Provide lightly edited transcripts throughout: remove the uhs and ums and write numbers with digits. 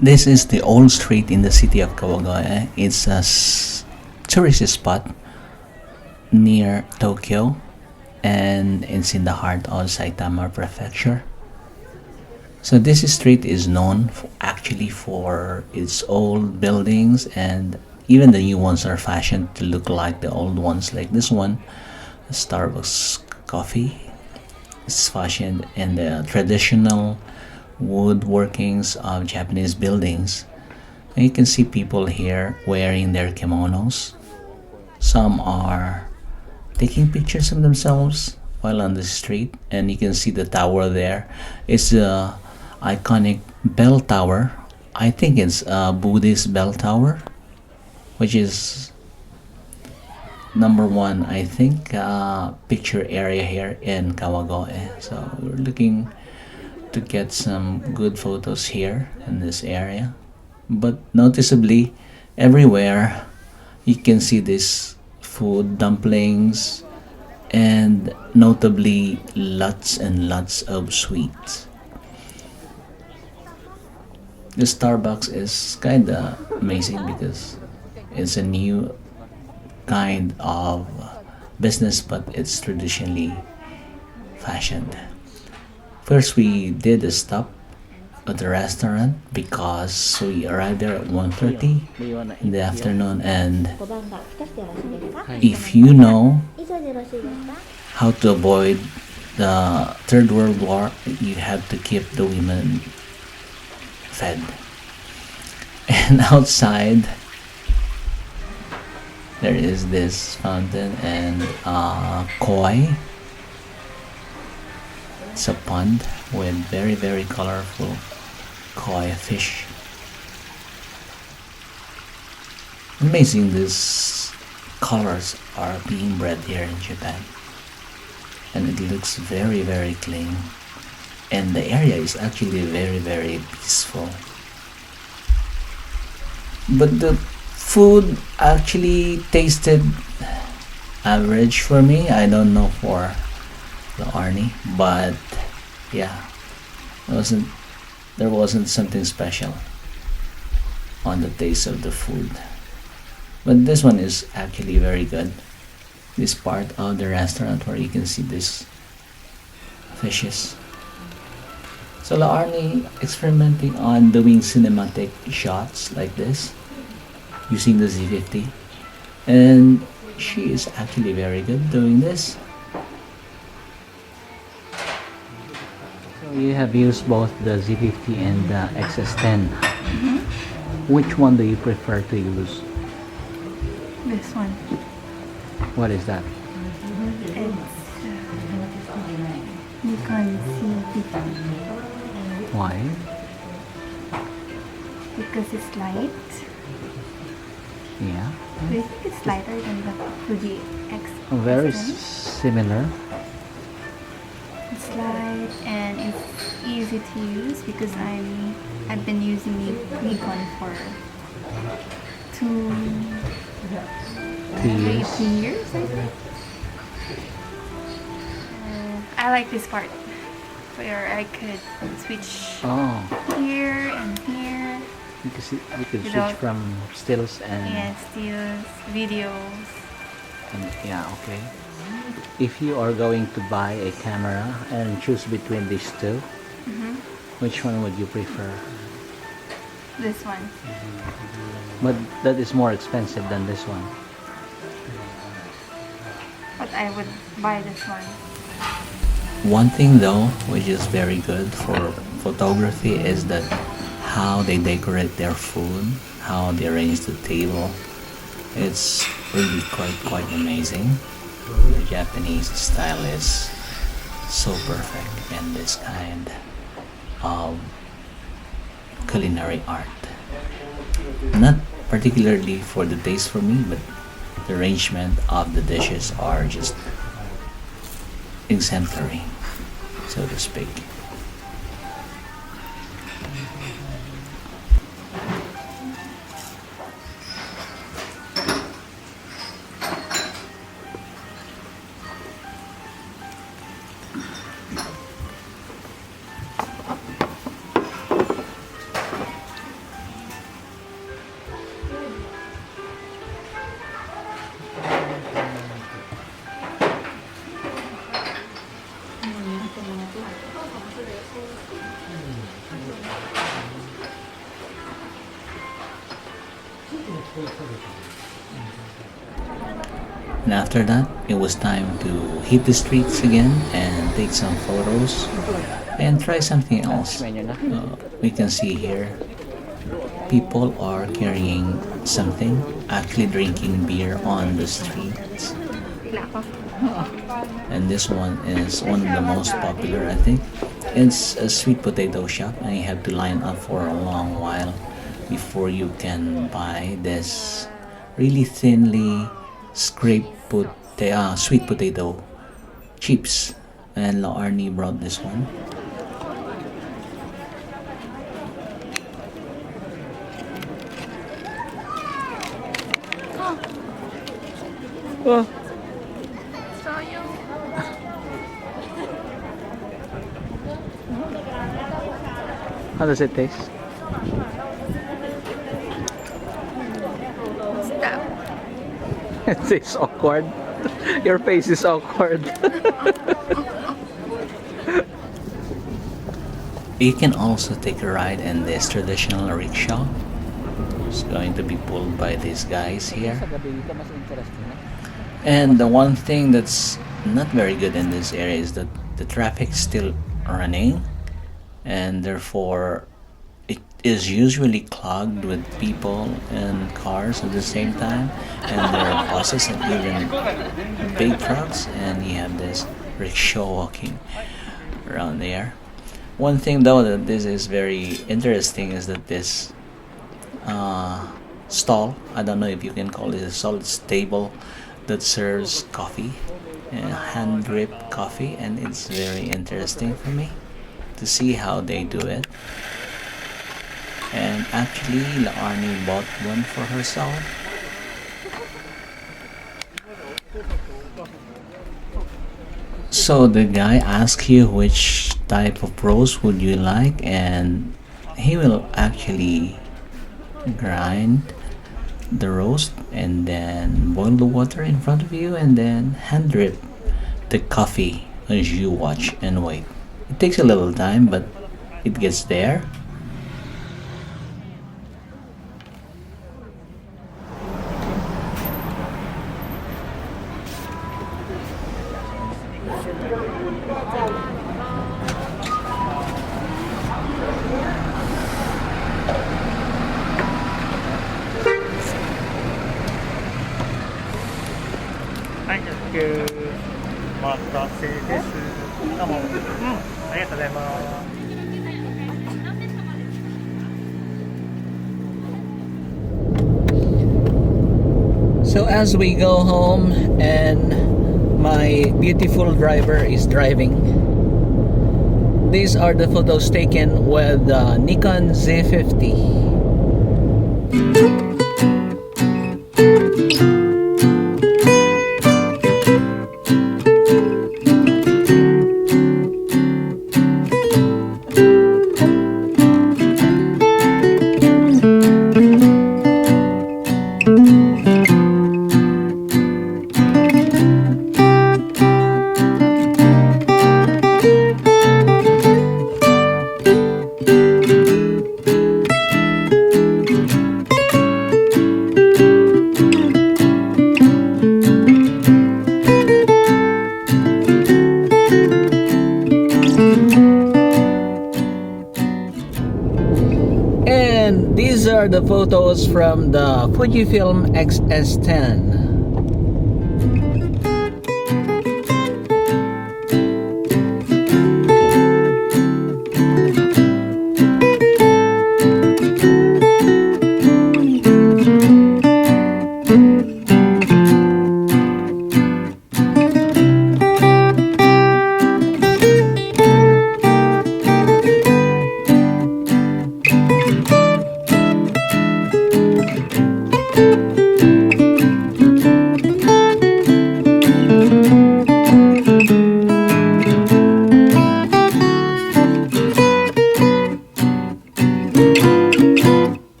This is the old street in the city of Kawagoe. It's a tourist spot near Tokyo, and it's in the heart of Saitama Prefecture. So this street is known actually for its old buildings, and even the new ones are fashioned to look like the old ones. Like this one, Starbucks coffee, is fashioned in the traditional woodworkings of Japanese buildings. And you can see people here wearing their kimonos. Some are taking pictures of themselves while on the street, and you can see the tower there. It's a iconic bell tower. I think it's a Buddhist bell tower, which is number one, I think, picture area here in Kawagoe. So we're looking to get some good photos here in this area. But noticeably, everywhere you can see this food, dumplings, and notably lots and lots of sweets. The Starbucks is kinda amazing because it's a new kind of business, but it's traditionally fashioned. First, we did a stop at the restaurant because we arrived there at 1:30 in the afternoon, and if you know how to avoid the Third World War, you have to keep the women fed. And outside there is this fountain and koi. It's a pond with very, very colorful koi fish. Amazing, these colors are being bred here in Japan, and it looks very, very clean, and the area is actually very, very peaceful. But the food actually tasted average for me. I don't know for Laarni, but yeah, there wasn't something special on the taste of the food. But this one is actually very good. This part of the restaurant where you can see these fishes. So Laarni experimenting on doing cinematic shots like this using the Z50, and she is actually very good doing this. You have used both the Z50 and the S10. Which one do you prefer to use? This one. What is that? It's Nikon Z50 Why? because it's light. Yeah. Do you think it's lighter than the Fuji X? Very S10? similar. It's light and it's easy to use because I've been using Nikon for two Years. 18 years, I think. I like this part where I could switch Oh, here and here because we could switch Without- from stills and stills, videos. yeah, okay. If you are going to buy a camera and choose between these two, which one would you prefer? This one. But that is more expensive than this one. But I would buy this one. One thing though, which is very good for photography, is that how they decorate their food, how they arrange the table. It's really quite amazing. The Japanese style is so perfect in this kind of culinary art. Not particularly for the taste for me, but the arrangement of the dishes are just exemplary, so to speak. And after that, it was time to hit the streets again and take some photos and try something else. We can see here people are carrying something, actually drinking beer on the streets. And this one is one of the most popular, I think. It's a sweet potato shop, and you have to line up for a long while before you can buy this really thinly scraped sweet potato chips. And Laarni brought this one. Oh, how does it taste? Stop. It tastes awkward. Your face is awkward. You can also take a ride in this traditional rickshaw. It's going to be pulled by these guys here. And the one thing that's not very good in this area is that the traffic's still running, and therefore it is usually clogged with people and cars at the same time, and there are buses and even big trucks, and you have this rickshaw walking around there. One thing though that this is very interesting is that this stall, I don't know if you can call it a stall, it's table that serves coffee, hand drip coffee, and it's very interesting for me to see how they do it. And actually Laarni bought one for herself. So the guy asks you which type of roast would you like, and he will actually grind the roast and then boil the water in front of you and then hand drip the coffee as you watch and wait. It takes a little time, but it gets there. So as we go home and my beautiful driver is driving, these are the photos taken with the Nikon Z50. And these are the photos from the Fujifilm S10.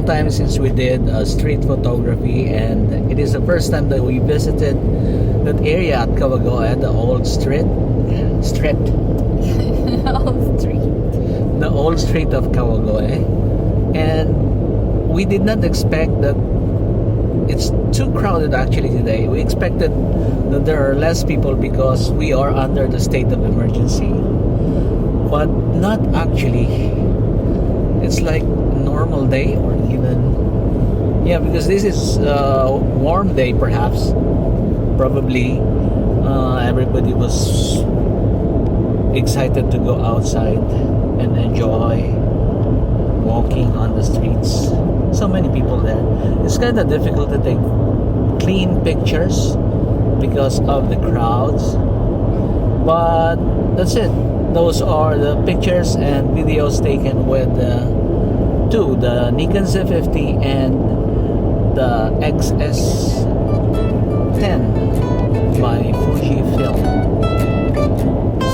time since we did street photography, and it is the first time that we visited that area at Kawagoe, the old street, Old street. the old street of Kawagoe, and we did not expect that it's too crowded actually today. We expected that there are less people because we are under the state of emergency, but not actually. It's like a normal day, or even, yeah, because this is a warm day perhaps. Probably everybody was excited to go outside and enjoy walking on the streets. So many people there. It's kind of difficult to take clean pictures because of the crowds, but that's it. Those are the pictures and videos taken with the Nikon Z50 and the S10 by Fujifilm.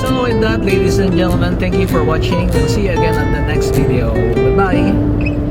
So with that, ladies and gentlemen, thank you for watching, and see you again on the next video. Bye bye.